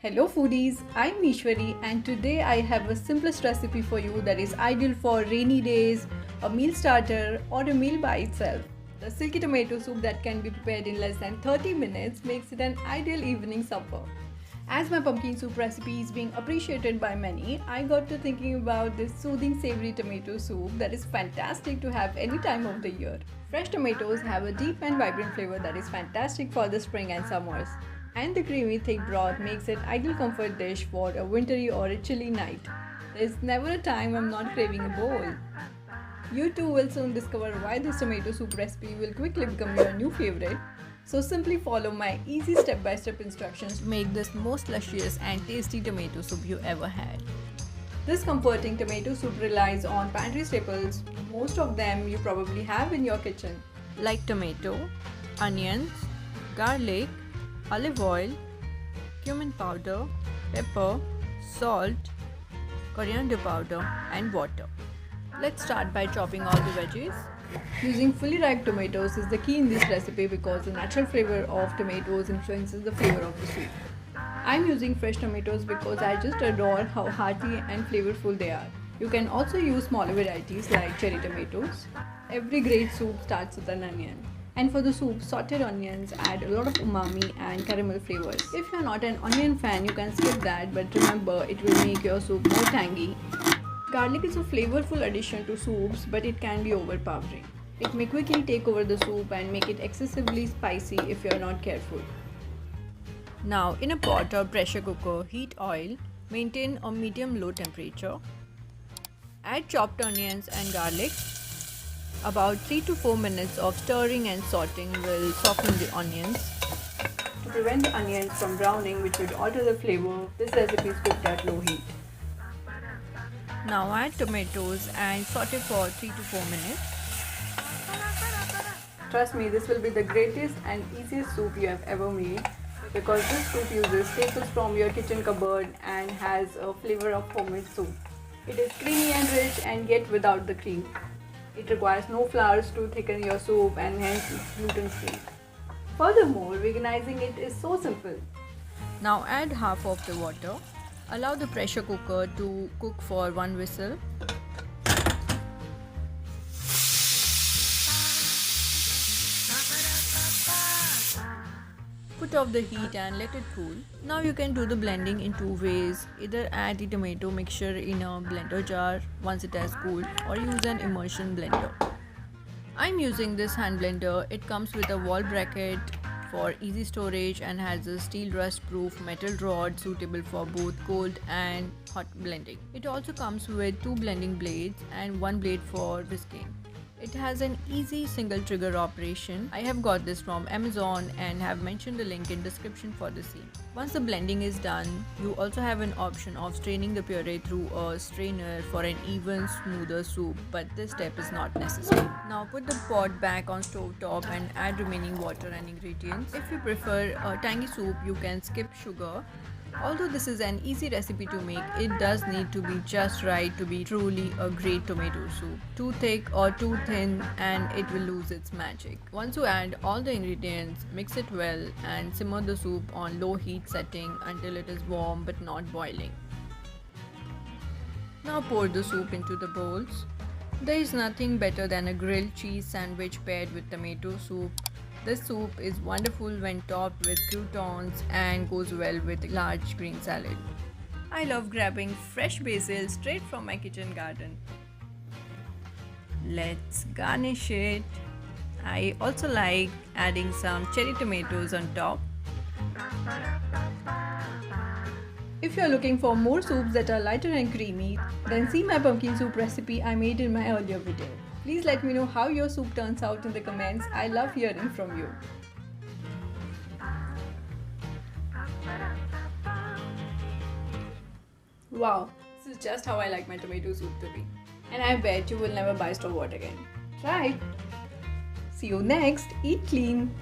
Hello foodies, I'm Ishwari and today I have a simplest recipe for you that is ideal for rainy days, a meal starter or a meal by itself. The silky tomato soup that can be prepared in less than 30 minutes makes it an ideal evening supper. As my pumpkin soup recipe is being appreciated by many, I got to thinking about this soothing savory tomato soup that is fantastic to have any time of the year. Fresh tomatoes have a deep and vibrant flavor that is fantastic for the spring and summers. And the creamy thick broth makes it ideal comfort dish for a wintry or a chilly night. There's never a time I'm not craving a bowl. You too will soon discover why this tomato soup recipe will quickly become your new favorite. So simply follow my easy step-by-step instructions to make this most luscious and tasty tomato soup you ever had. This comforting tomato soup relies on pantry staples, most of them you probably have in your kitchen, like tomato, onions, garlic, olive oil, cumin powder, pepper, salt, coriander powder and water. Let's start by chopping all the veggies. Using fully ripe tomatoes is the key in this recipe because the natural flavor of tomatoes influences the flavor of the soup. I'm using fresh tomatoes because I just adore how hearty and flavorful they are. You can also use smaller varieties like cherry tomatoes. Every great soup starts with an onion. And for the soup, sauteed onions add a lot of umami and caramel flavors. If you're not an onion fan, you can skip that, but remember, it will make your soup more tangy. Garlic is a flavorful addition to soups, but it can be overpowering. It may quickly take over the soup and make it excessively spicy if you're not careful. Now, in a pot or pressure cooker, heat oil, maintain a medium-low temperature. Add chopped onions and garlic. About 3 to 4 minutes of stirring and sautéing will soften the onions. To prevent the onions from browning, which would alter the flavor, this recipe is cooked at low heat. Now add tomatoes and saute for 3 to 4 minutes. Trust me, this will be the greatest and easiest soup you have ever made because this soup uses staples from your kitchen cupboard and has a flavor of homemade soup. It is creamy and rich and yet without the cream. It requires no flours to thicken your soup and hence it's gluten-free. Furthermore, veganizing it is so simple. Now add half of the water. Allow the pressure cooker to cook for 1 whistle. Put off the heat and let it cool. Now you can do the blending in two ways. Either add the tomato mixture in a blender jar once it has cooled or use an immersion blender. I'm using this hand blender. It comes with a wall bracket for easy storage and has a steel rust-proof metal rod suitable for both cold and hot blending. It also comes with 2 blending blades and 1 blade for whisking. It has an easy single trigger operation. I have got this from Amazon and have mentioned the link in description for the same. Once the blending is done, you also have an option of straining the puree through a strainer for an even smoother soup, but this step is not necessary. Now put the pot back on stove top and add remaining water and ingredients. If you prefer a tangy soup, you can skip sugar. Although this is an easy recipe to make, it does need to be just right to be truly a great tomato soup. Too thick or too thin and it will lose its magic. Once you add all the ingredients, mix it well and simmer the soup on low heat setting until it is warm but not boiling. Now pour the soup into the bowls. There is nothing better than a grilled cheese sandwich paired with tomato soup. This soup is wonderful when topped with croutons and goes well with large green salad. I love grabbing fresh basil straight from my kitchen garden. Let's garnish it. I also like adding some cherry tomatoes on top. If you're looking for more soups that are lighter and creamy, then see my pumpkin soup recipe I made in my earlier video. Please let me know how your soup turns out in the comments. I love hearing from you. Wow, this is just how I like my tomato soup to be. And I bet you will never buy store-bought again. Try! See you next. Eat clean.